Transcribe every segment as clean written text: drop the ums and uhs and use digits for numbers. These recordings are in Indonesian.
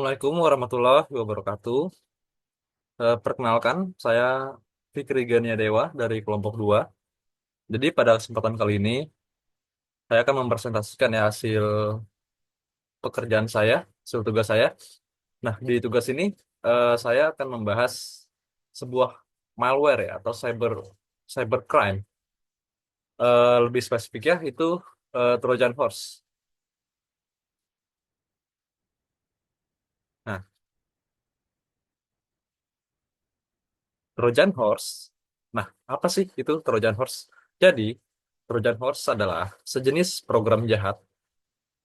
Assalamualaikum warahmatullahi wabarakatuh. Perkenalkan, saya Fikri Gania Dewa dari kelompok 2. Jadi pada kesempatan kali ini, saya akan mempresentasikan ya hasil pekerjaan saya, hasil tugas saya. Nah, di tugas ini saya akan membahas sebuah malware ya, atau cybercrime. Lebih spesifik ya, itu Trojan Horse. Nah, Trojan Horse. Nah, apa sih itu Trojan Horse? Jadi, Trojan Horse adalah sejenis program jahat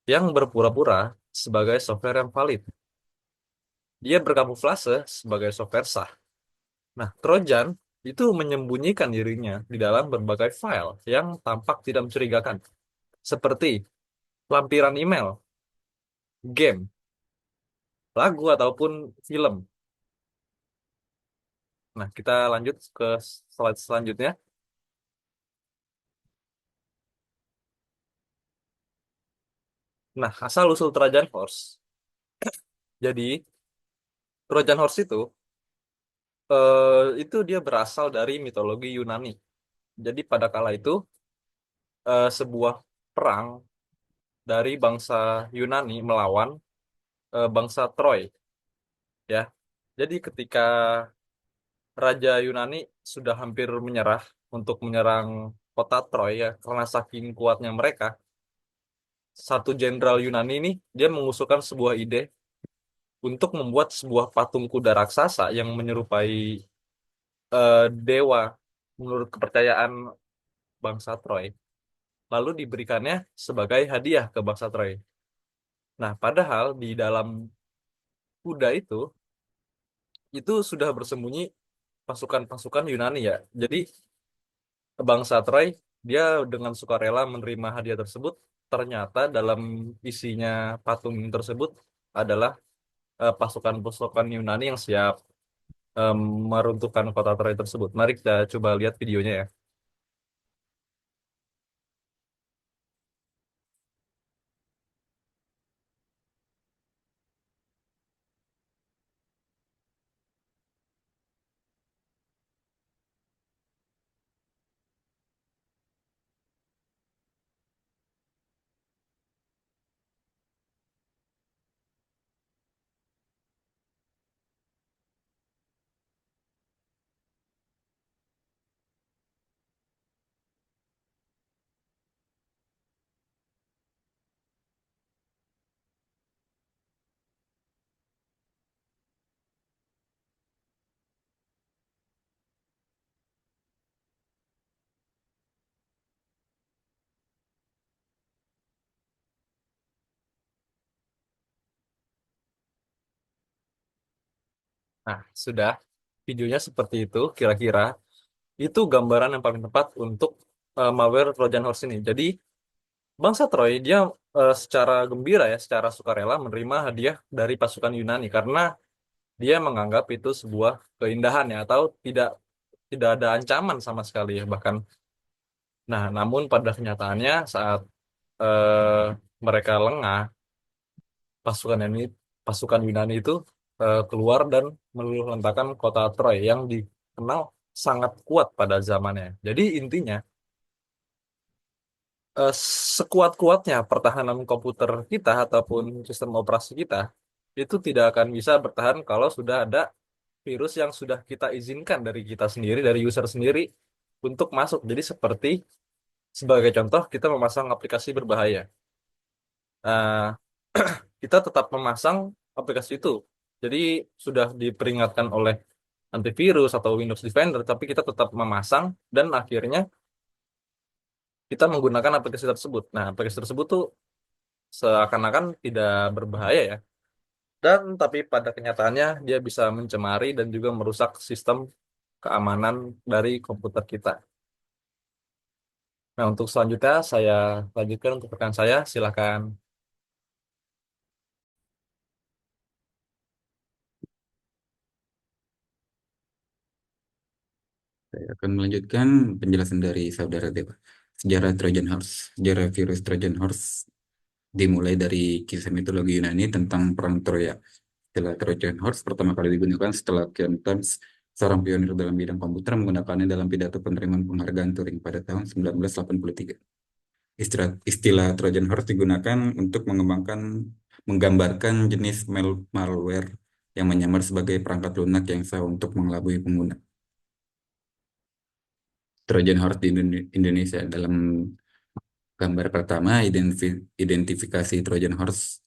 yang berpura-pura sebagai software yang valid. Dia berkamuflase sebagai software sah. Nah, Trojan itu menyembunyikan dirinya di dalam berbagai file yang tampak tidak mencurigakan, seperti lampiran email, game, lagu, ataupun film. Nah, kita lanjut ke slide selanjutnya. Nah, asal-usul Trojan Horse. Jadi, Trojan Horse itu dia berasal dari mitologi Yunani. Jadi pada kala itu sebuah perang dari bangsa Yunani melawan bangsa Troy ya. Jadi ketika Raja Yunani sudah hampir menyerah untuk menyerang kota Troy ya karena saking kuatnya mereka, satu jenderal Yunani ini dia mengusulkan sebuah ide untuk membuat sebuah patung kuda raksasa yang menyerupai dewa menurut kepercayaan bangsa Troy, lalu diberikannya sebagai hadiah ke bangsa Troy. Nah, padahal di dalam kuda itu sudah bersembunyi pasukan-pasukan Yunani ya. Jadi bangsa Troy dia dengan sukarela menerima hadiah tersebut. Ternyata dalam isinya patung tersebut adalah pasukan-pasukan Yunani yang siap em, meruntuhkan kota Troy tersebut. Mari kita coba lihat videonya ya. Nah, sudah videonya seperti itu kira-kira. Itu gambaran yang paling tepat untuk malware Trojan Horse ini. Jadi bangsa Troy dia secara gembira ya, secara sukarela menerima hadiah dari pasukan Yunani karena dia menganggap itu sebuah keindahan ya atau tidak tidak ada ancaman sama sekali ya bahkan. Nah, namun pada kenyataannya saat mereka lengah, pasukan ini pasukan Yunani itu keluar dan meluluhlantahkan kota Troy yang dikenal sangat kuat pada zamannya. Jadi intinya eh, sekuat-kuatnya pertahanan komputer kita ataupun sistem operasi kita itu tidak akan bisa bertahan kalau sudah ada virus yang sudah kita izinkan dari kita sendiri, dari user sendiri untuk masuk. Jadi seperti sebagai contoh kita memasang aplikasi berbahaya. Nah, kita tetap memasang aplikasi itu. Jadi sudah diperingatkan oleh antivirus atau Windows Defender, tapi kita tetap memasang dan akhirnya kita menggunakan aplikasi tersebut. Nah, aplikasi tersebut tuh seakan-akan tidak berbahaya ya. Dan tapi pada kenyataannya dia bisa mencemari dan juga merusak sistem keamanan dari komputer kita. Nah, untuk selanjutnya saya lanjutkan untuk rekan saya, silakan. Saya akan melanjutkan penjelasan dari Saudara Dewa. Sejarah Trojan Horse. Sejarah virus Trojan Horse dimulai dari kisah mitologi Yunani tentang perang Troya. Istilah Trojan Horse pertama kali digunakan setelah Ken Times, seorang pionir dalam bidang komputer, menggunakannya dalam pidato penerimaan penghargaan Turing pada tahun 1983. Istilah Trojan Horse digunakan untuk menggambarkan jenis malware yang menyamar sebagai perangkat lunak yang sah untuk mengelabui pengguna. Trojan Horse di Indonesia dalam gambar pertama, identifikasi Trojan Horse.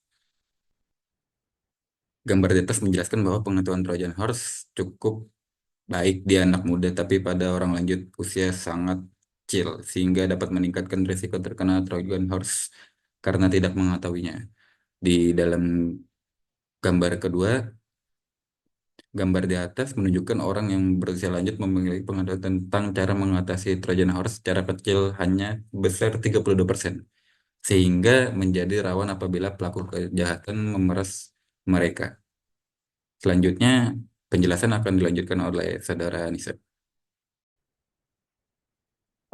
Gambar di atas menjelaskan bahwa pengetahuan Trojan Horse cukup baik di anak muda, tapi pada orang lanjut usia sangat kecil, sehingga dapat meningkatkan risiko terkena Trojan Horse karena tidak mengetahuinya. Di dalam gambar kedua, gambar di atas menunjukkan orang yang berusia lanjut memiliki pengetahuan tentang cara mengatasi Trojan Horse secara kecil hanya besar 32%, sehingga menjadi rawan apabila pelaku kejahatan memeras mereka. Selanjutnya, penjelasan akan dilanjutkan oleh Saudara Nisa.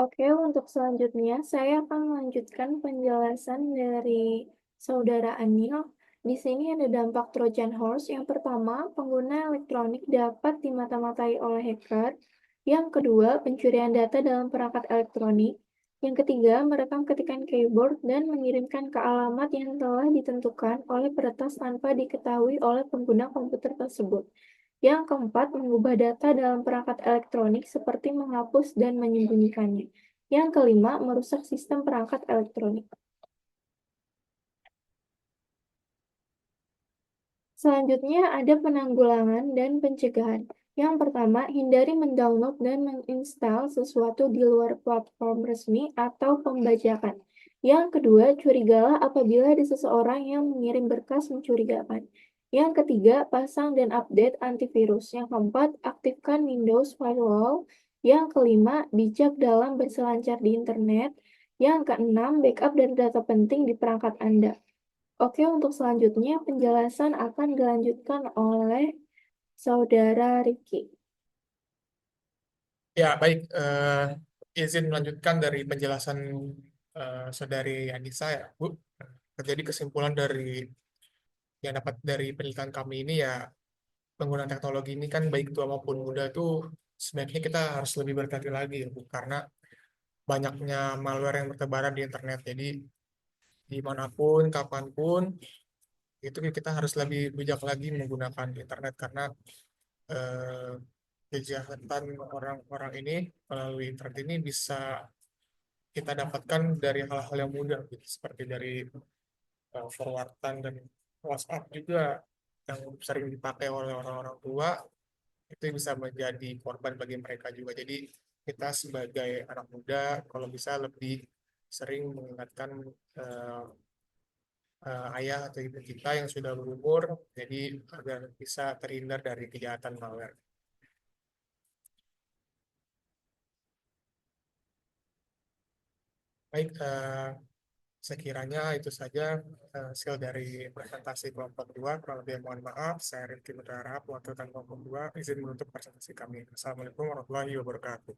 Oke, untuk selanjutnya saya akan melanjutkan penjelasan dari Saudara Anil. Di sini ada dampak Trojan Horse. Yang pertama, pengguna elektronik dapat dimata-matai oleh hacker. Yang kedua, pencurian data dalam perangkat elektronik. Yang ketiga, merekam ketikan keyboard dan mengirimkan ke alamat yang telah ditentukan oleh peretas tanpa diketahui oleh pengguna komputer tersebut. Yang keempat, mengubah data dalam perangkat elektronik seperti menghapus dan menyembunyikannya. Yang kelima, merusak sistem perangkat elektronik. Selanjutnya ada penanggulangan dan pencegahan. Yang pertama, hindari mendownload dan menginstal sesuatu di luar platform resmi atau pembajakan. Yang kedua, curigalah apabila ada seseorang yang mengirim berkas mencurigakan. Yang ketiga, pasang dan update antivirus. Yang keempat, aktifkan Windows Firewall. Yang kelima, bijak dalam berselancar di internet. Yang keenam, backup dari data penting di perangkat Anda. Oke, untuk selanjutnya penjelasan akan dilanjutkan oleh Saudara Riki. Ya, baik. Izin melanjutkan dari penjelasan Saudari Anissa ya, Bu. Jadi kesimpulan dari yang dapat dari penelitian kami ini ya, penggunaan teknologi ini kan baik tua maupun muda tuh sebaiknya kita harus lebih berhati-hati lagi ya, Bu. Karena banyaknya malware yang bertebaran di internet. Jadi dimanapun, kapanpun, itu kita harus lebih bijak lagi menggunakan internet karena eh, kejahatan orang-orang ini melalui internet ini bisa kita dapatkan dari hal-hal yang mudah gitu, seperti dari forwardan dan WhatsApp juga yang sering dipakai oleh orang-orang tua itu bisa menjadi korban bagi mereka juga. Jadi kita sebagai anak muda kalau bisa lebih sering mengingatkan eh, ayah atau ibu kita yang sudah berumur, jadi agar bisa terhindar dari kejahatan malware. Baik, sekiranya itu saja hasil dari presentasi kelompok 2. Kurang lebih mohon maaf. Saya Rifki berharap waktu kelompok 2 izin menutup presentasi kami. Assalamualaikum warahmatullahi wabarakatuh.